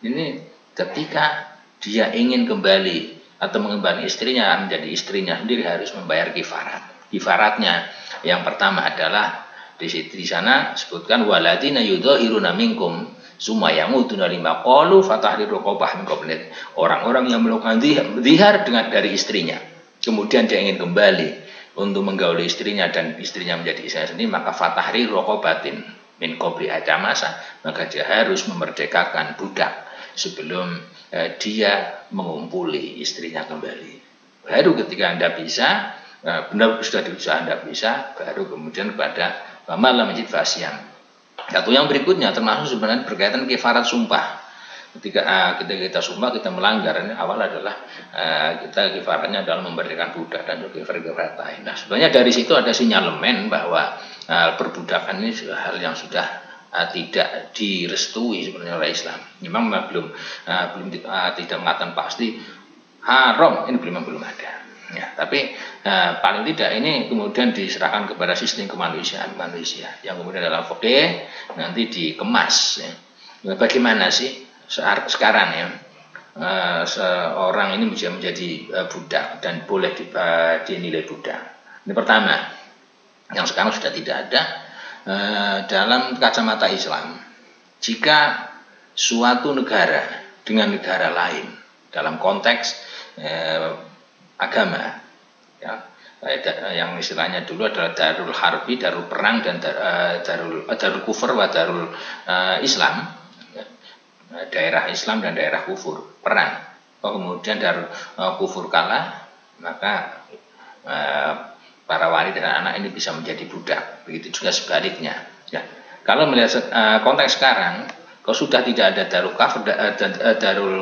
Ini ketika dia ingin kembali atau mengembali istrinya menjadi istrinya sendiri harus membayar kifarat. Kifaratnya yang pertama adalah di sana sebutkan waladina yudhahiruna minkum summa yamutuna lima qalu fatahriru raqabah min qabl. Orang-orang yang melakukan zihar dari istrinya, kemudian dia ingin kembali untuk menggauli istrinya dan istrinya menjadi istrinya sendiri, maka fatahriru raqabatin min qabli masa, maka dia harus memerdekakan budak sebelum dia mengumpuli istrinya kembali. Baru ketika Anda bisa, benar sudah bisa Anda bisa, baru kemudian kepada malam masjid fasyam. Satu yang berikutnya termasuk sebenarnya berkaitan kifarat sumpah. Ketika kita sumpah kita melanggar, ini awal adalah kita kifaratnya adalah memerdekakan budak dan juga kifarat lain. Nah, sebenarnya dari situ ada sinyalemen bahwa perbudakan ini hal yang sudah tidak direstui sebenarnya oleh Islam. Memang belum tidak mengatakan pasti haram, ini belum ada. Ya, tapi paling tidak ini kemudian diserahkan kepada sistem kemanusiaan manusia yang kemudian dalam fikih nanti dikemas. Ya. Bagaimana sih sekarang ya seorang ini bisa menjadi budak dan boleh dinilai budak? Ini pertama. Yang sekarang sudah tidak ada dalam kacamata Islam. Jika suatu negara dengan negara lain dalam konteks agama ya, yang istilahnya dulu adalah darul harbi, darul perang dan darul kufur wa darul Islam ya, daerah Islam dan daerah kufur perang. Kemudian darul kufur kalah, maka para wanita dan anak ini bisa menjadi budak. Begitu juga sebaliknya. Ya. Kalau melihat konteks sekarang, kalau sudah tidak ada darul kafir dan darul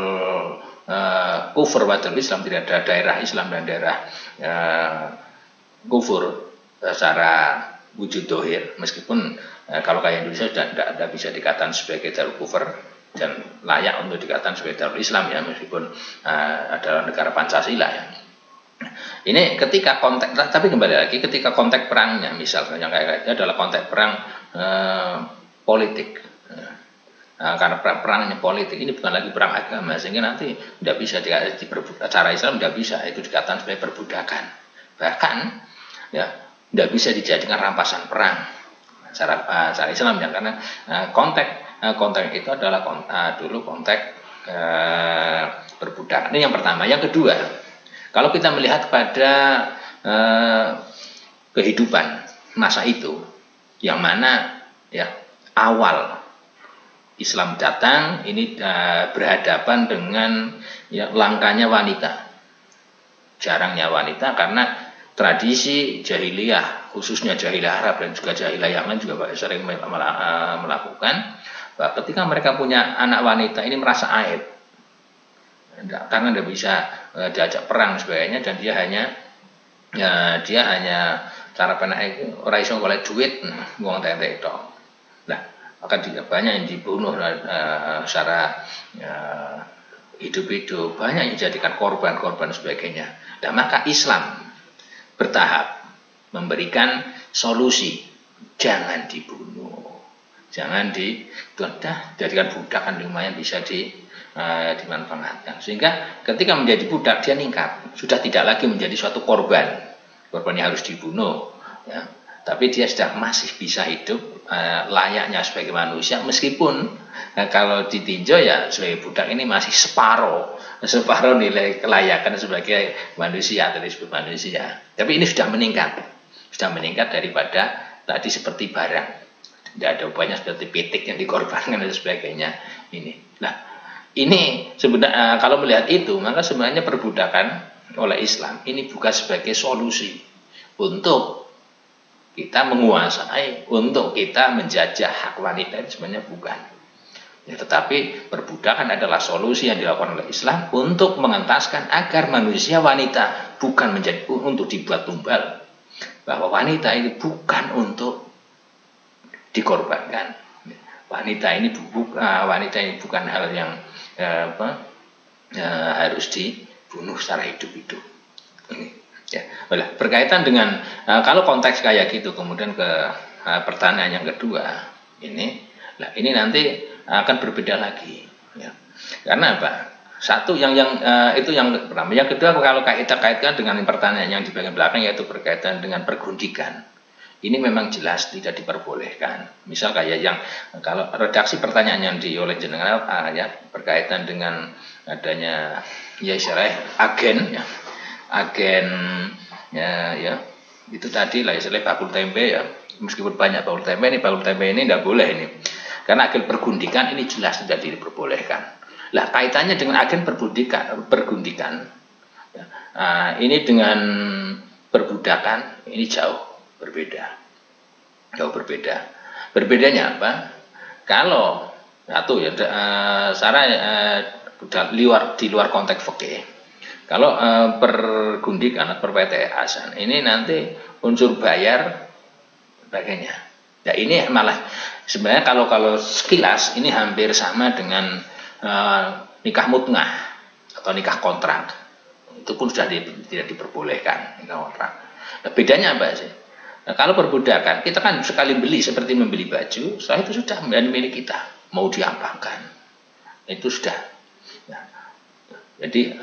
kufur wa darul Islam, tidak ada daerah Islam dan daerah kufur secara wujud dohir, meskipun kalau kayak Indonesia sudah tidak bisa dikatakan sebagai darul kufur dan layak untuk dikatakan sebagai darul Islam ya, meskipun adalah negara Pancasila ya. Ini ketika konteks, tapi kembali lagi ketika konteks perangnya, misalnya yang kayak itu adalah konteks perang politik, karena perangnya politik ini bukan lagi perang agama, sehingga nanti tidak bisa cara Islam tidak bisa itu dikatakan sebagai perbudakan, bahkan ya tidak bisa dijadikan rampasan perang cara Islam ya, karena konteks itu adalah dulu konteks perbudakan. Ini yang pertama. Yang kedua, kalau kita melihat pada kehidupan masa itu, yang mana ya awal Islam datang ini berhadapan dengan ya, langkanya wanita, jarangnya wanita karena tradisi jahiliyah, khususnya jahiliyah Arab dan juga jahiliyah yang lain juga sering melakukan, bahwa ketika mereka punya anak wanita ini merasa aib. Karena tidak bisa diajak perang sebagainya, dan dia hanya cara penak itu ora iso golek duit wong tente itu. Nah, akan banyak yang dibunuh secara hidup-hidup, banyak yang dijadikan korban-korban sebagainya. Nah, maka Islam bertahap memberikan solusi, jangan dibunuh. jangan jadikan budak, kan lumayan bisa dimanfaatkan. Sehingga ketika menjadi budak dia ningkat, sudah tidak lagi menjadi suatu korban yang harus dibunuh, ya. Tapi dia sudah masih bisa hidup layaknya sebagai manusia, meskipun kalau ditinjau ya sebagai budak ini masih separuh nilai kelayakan sebagai manusia, dari disebut manusia. Tapi ini sudah meningkat daripada tadi seperti barang, tidak ada upahnya seperti pitik yang dikorbankan dan sebagainya ini. Nah, ini sebenarnya kalau melihat itu, maka sebenarnya perbudakan oleh Islam ini bukan sebagai solusi untuk kita menguasai, untuk kita menjajah hak wanita, itu sebenarnya bukan. Ya, tetapi perbudakan adalah solusi yang dilakukan oleh Islam untuk mengentaskan agar manusia wanita bukan menjadi untuk dibuat tumbal, bahwa wanita ini bukan untuk dikorbankan. Wanita ini bukan hal yang harus dibunuh secara hidup-hidup. Ya, berkaitan dengan kalau konteks kayak gitu, kemudian ke pertanyaan yang kedua ini nanti akan berbeda lagi, ya. Karena apa? Satu itu yang pertama. Yang kedua, kalau kita kaitkan dengan pertanyaan yang di bagian belakang, yaitu berkaitan dengan pergundikan, ini memang jelas tidak diperbolehkan. Misal kayak yang kalau redaksi pertanyaan yang oleh jenengan ya berkaitan dengan adanya ya istilah agen ya itu tadi lah istilah bakul tempe ya, meskipun banyak bakul tempe ini tidak boleh ini. Karena agen pergundikan ini jelas tidak diperbolehkan. Lah kaitannya dengan agen pergundikan ya, ini dengan perbudakan ini jauh berbeda. Berbedanya apa? Kalau satu ya di luar konteks fikih. Kalau pergundikan atau perWTS ini nanti unsur bayar sebagainya. Ya ini malah sebenarnya kalau sekilas ini hampir sama dengan nikah mutngah atau nikah kontrak. Itu pun sudah tidak diperbolehkan nikah kontrak. Nah, bedanya apa sih? Nah, kalau perbudakan kita kan sekali beli seperti membeli baju, setelah itu sudah menjadi milik kita, mau diapakan itu sudah. Nah, jadi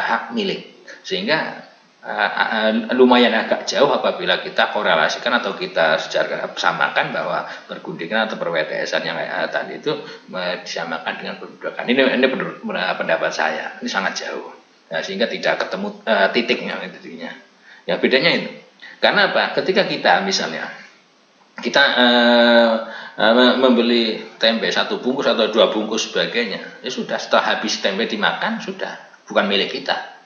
hak milik, sehingga lumayan agak jauh apabila kita korelasikan atau kita secara samakan bahwa pergundikan atau perWTS-an yang tadi itu disamakan dengan perbudakan. Ini menurut pendapat saya ini sangat jauh, nah, sehingga tidak ketemu titiknya intinya. Ya bedanya itu. Karena apa? Ketika kita misalnya kita membeli tempe 1 bungkus atau 2 bungkus sebagainya, ya sudah, setelah habis tempe dimakan sudah bukan milik kita.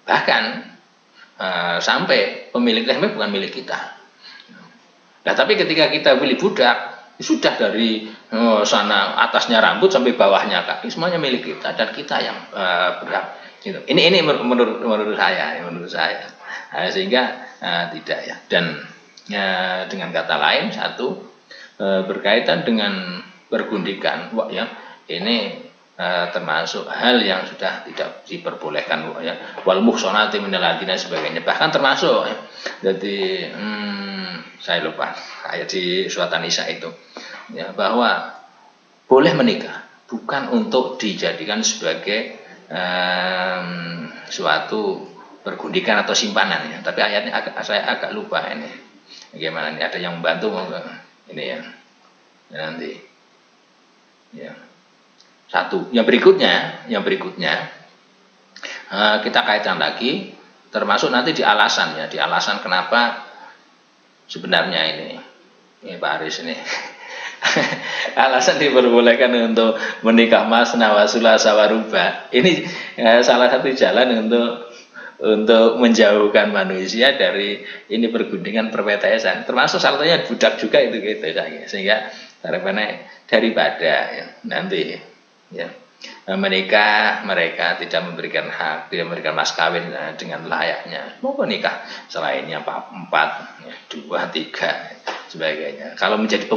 Bahkan sampai pemilik tempe bukan milik kita. Nah, tapi ketika kita beli budak, sudah dari sana atasnya rambut sampai bawahnya kaki semuanya milik kita dan kita yang berhak. Gitu. Ini menurut saya. Nah, sehingga tidak ya. Dan dengan kata lain satu berkaitan dengan pergundikan, ya ini termasuk hal yang sudah tidak diperbolehkan ya, wal muhsanati minal ladina sebagainya, bahkan termasuk ya, jadi saya lupa ayat di surat An-Nisa itu ya, bahwa boleh menikah bukan untuk dijadikan sebagai suatu pergundikan atau simpanan ya, tapi ayatnya saya agak lupa ini bagaimana, ini ada yang membantu ini ya nanti ya. Satu, yang berikutnya kita kaitkan lagi, termasuk nanti di alasan ya, di alasan kenapa sebenarnya ini Pak Aris ini alasan diperbolehkan untuk menikah masna wa sulasa wa ruba. Ini salah satu jalan untuk menjauhkan manusia dari ini pergundikan perWTS-an, termasuk salah satunya budak juga itu gitu sehingga harapannya daripada ya, nanti ya menikah mereka tidak memberikan hak, tidak memberikan mas kawin dengan layaknya, mau menikah selainnya 4, 2, 3 sebagainya. Kalau menjadi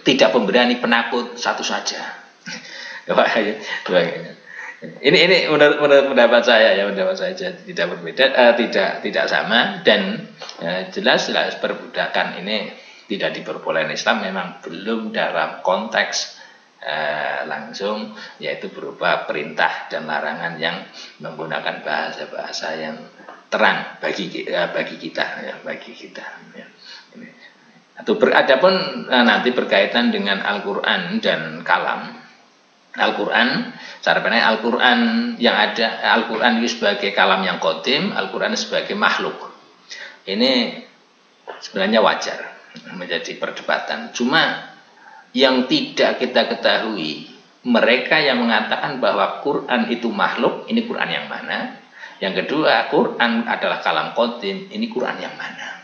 tidak pemberani penakut satu saja sebagainya. Ini menurut pendapat saya ya, pendapat saya tidak berbeda, tidak sama, dan jelas perbudakan ini tidak diperbolehkan Islam memang belum dalam konteks langsung, yaitu berupa perintah dan larangan yang menggunakan bahasa-bahasa yang terang bagi kita ya. Adapun nanti berkaitan dengan Al-Qur'an dan kalam. Al-Qur'an, cara pandang Al-Qur'an yang ada, Al-Qur'an itu sebagai kalam yang qadim, Al-Qur'an sebagai makhluk. Ini sebenarnya wajar menjadi perdebatan. Cuma yang tidak kita ketahui, mereka yang mengatakan bahwa Quran itu makhluk, ini Quran yang mana? Yang kedua, Quran adalah kalam qadim, ini Quran yang mana?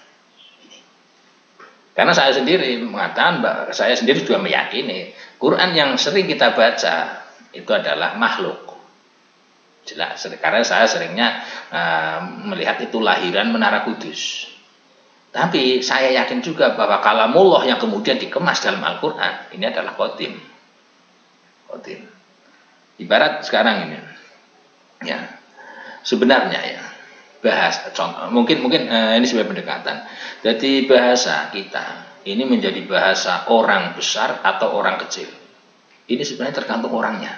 Karena saya sendiri mengatakan, saya sendiri juga meyakini Quran yang sering kita baca itu adalah makhluk. Jelas, karena saya seringnya melihat itu lahiran Menara Kudus. Tapi saya yakin juga bahwa kalamullah yang kemudian dikemas dalam Al-Quran ini adalah qadim. Ibarat sekarang ini, ya sebenarnya ya bahasa contoh mungkin ini sebagai pendekatan. Jadi bahasa kita ini menjadi bahasa orang besar atau orang kecil. Ini sebenarnya tergantung orangnya.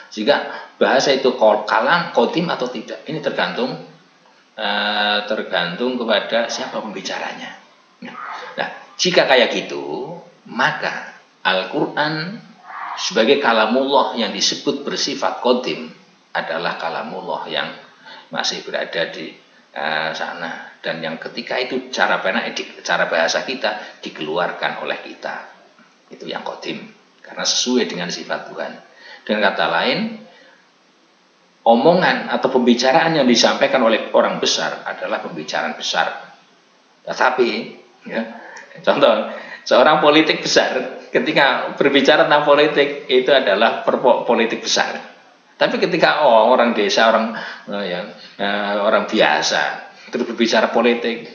Jika bahasa itu kalam, qadim atau tidak, ini tergantung kepada siapa pembicaranya. Nah, jika kayak gitu, maka Al-Quran sebagai kalamullah yang disebut bersifat qadim adalah kalamullah yang masih berada di sana, dan yang ketika itu cara bahasa kita dikeluarkan oleh kita, itu yang qadim karena sesuai dengan sifat Tuhan. Dengan kata lain, omongan atau pembicaraan yang disampaikan oleh orang besar adalah pembicaraan besar. Tetapi, ya, contoh, seorang politik besar ketika berbicara tentang politik itu adalah politik besar. Tapi ketika orang desa, orang biasa terus berbicara politik,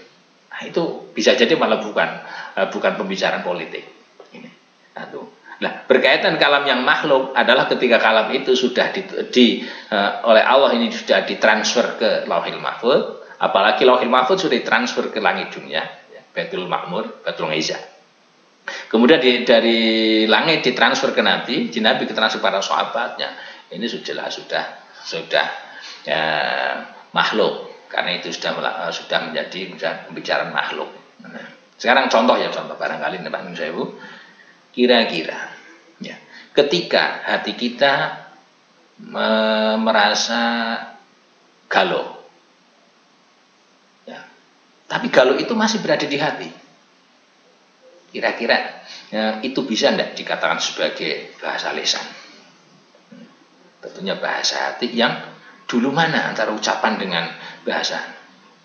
nah, itu bisa jadi malah bukan pembicaraan politik. Ini, Nah, berkaitan kalam yang makhluk adalah ketika kalam itu sudah oleh Allah ini sudah ditransfer ke Lauhil Mahfuz, apalagi Lauhil Mahfuz sudah ditransfer ke langit dunia, ya, Baitul Ma'mur, Baitul Izza. Kemudian dari langit ditransfer ke Nabi, di Nabi ditransfer para sahabatnya. Ini sudah ya, makhluk, karena itu sudah menjadi pembicaraan makhluk. Nah, sekarang contoh barangkali Pak Nusewu. Kira-kira ya, ketika hati kita merasa galau, ya, tapi galau itu masih berada di hati, kira-kira ya, itu bisa tidak dikatakan sebagai bahasa lisan? Tentunya bahasa hati yang dulu mana antara ucapan dengan bahasa.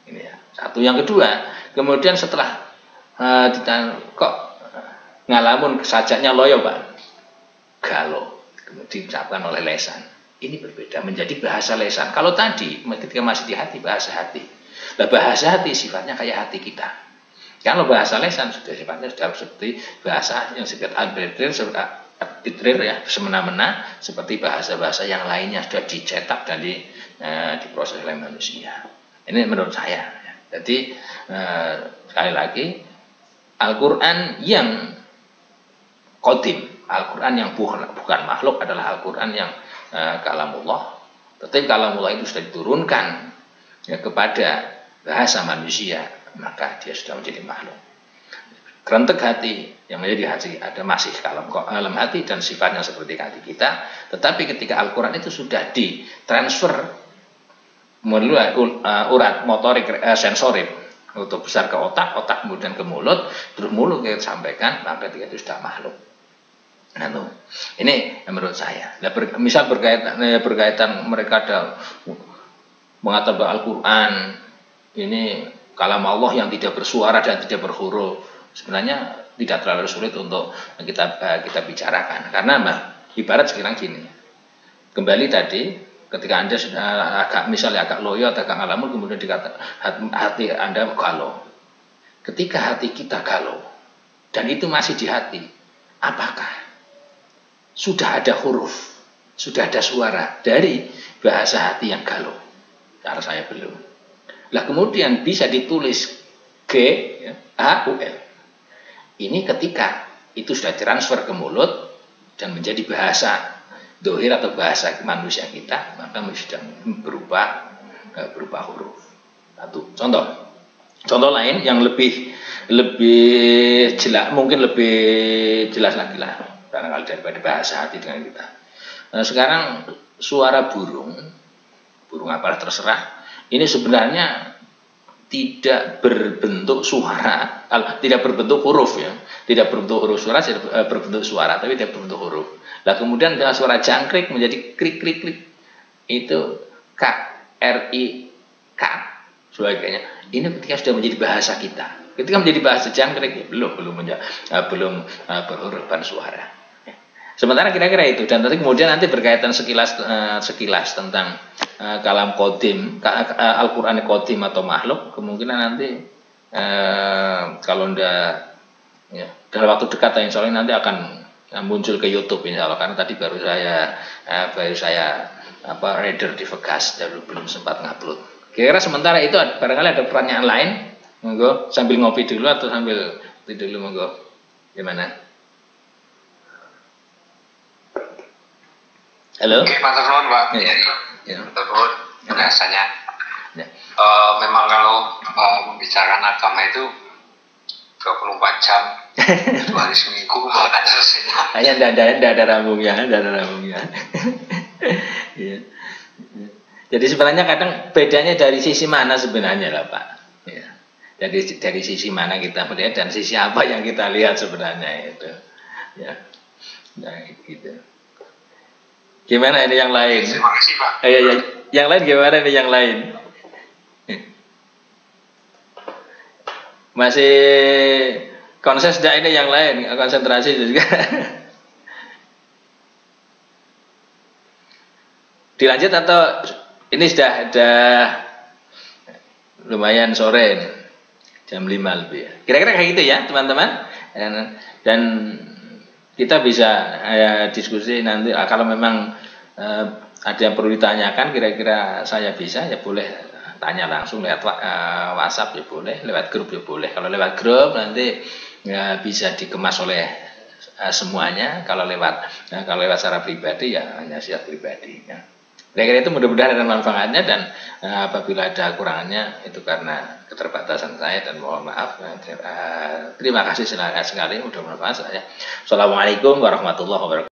Ini ya. Satu, yang kedua, kemudian setelah kok ngalamun sajaknya loyo Pak, galau, kemudian diucapkan oleh lesan, ini berbeda menjadi bahasa lesan. Kalau tadi ketika masih di hati, bahasa hati. Nah, bahasa hati sifatnya kayak hati kita. Kalau bahasa lesan sudah sifatnya sudah seperti bahasa yang sifat arbitrer ya, semena-mena, seperti bahasa-bahasa yang lainnya sudah dicetak dan diproses oleh manusia. Ini menurut saya. Jadi sekali lagi, Al-Quran yang qadim, Al-Quran yang bukan makhluk adalah Al-Quran yang kalamullah. Tetapi kalamullah itu sudah diturunkan ya, kepada bahasa manusia, maka dia sudah menjadi makhluk. Kerentek hati yang menjadi hati ada masih kalam hati dan sifatnya seperti hati kita. Tetapi ketika Al-Quran itu sudah ditransfer melalui urat motorik sensorik untuk besar ke otak kemudian ke mulut, terus mulut kita sampaikan, maka ketika itu sudah makhluk. Nah, ini menurut saya. Nah, misal berkaitan mereka ada mengatakan bahwa Al-Quran ini kalam Allah yang tidak bersuara dan tidak berhuruf. Sebenarnya tidak terlalu sulit untuk kita bicarakan. Karena ibarat sekarang gini. Kembali tadi, ketika Anda misalnya agak loyo atau agak ngalamun, kemudian dikatakan hati Anda galau. Ketika hati kita galau dan itu masih di hati, apakah sudah ada huruf, sudah ada suara dari bahasa hati yang galau? Cara saya belum. Lah kemudian bisa ditulis G, ya, A, U, L. Ini ketika itu sudah transfer ke mulut dan menjadi bahasa dohir atau bahasa manusia kita, maka sudah berupa huruf. Satu contoh lain yang lebih jelas, mungkin lebih jelas lagi lah barangkali daripada bahasa hati dengan kita. Nah, sekarang suara burung apalah terserah, ini sebenarnya tidak berbentuk suara, tidak berbentuk huruf ya, tidak berbentuk huruf suara, tidak berbentuk suara, tapi tidak berbentuk huruf. Lah kemudian dengan suara jangkrik menjadi klik klik klik, itu K R I K sebagainya. Ini ketika sudah menjadi bahasa kita. Ketika menjadi bahasa jangkrik belum berhurufan suara. Sementara kira-kira itu, dan kemudian nanti berkaitan sekilas tentang kalam qadim, Al-Qur'an qadim atau makhluk, kemungkinan nanti kalau ndak ya, dalam waktu dekat insya Allah nanti akan muncul ke YouTube insya Allah, karena tadi baru saya reader di Vegas, belum sempat ngupload. Kira-kira sementara itu barangkali ada pertanyaan lain, monggo sambil ngopi dulu atau sambil tidur dulu, monggo. Gimana? Halo. Oke, matur nuwun, Pak. Ya. Matur nuwun. Biasanya memang kalau membicarakan agama itu 24 jam 2 hari seminggu akan selesai. Hanya tidak ada rambungnya. Ya. Jadi sebenarnya kadang bedanya dari sisi mana sebenarnya lah Pak. Ya. Jadi dari sisi mana kita melihat dan sisi apa yang kita lihat sebenarnya itu. Ya. Nah, gitu. Gimana ini yang lain? Terima kasih Pak. Yang lain gimana ini yang lain? Masih konses tidak ini yang lain, konsentrasi juga. Dilanjut atau ini sudah lumayan sore ini, jam 5 lebih ya. Kira-kira kayak gitu ya teman-teman. Dan kita bisa diskusi nanti kalau memang ada yang perlu ditanyakan, kira-kira saya bisa ya boleh tanya langsung lewat WhatsApp ya boleh, lewat grup ya boleh. Kalau lewat grup nanti ya bisa dikemas oleh semuanya. Kalau lewat secara pribadi ya hanya siap pribadi. Ya. Kira-kira itu mudah-mudahan ada manfaatnya, dan apabila ada kurangannya itu karena keterbatasan saya dan mohon maaf. Terima kasih sekali, mudah-mudahan saya. Assalamualaikum warahmatullahi wabarakatuh.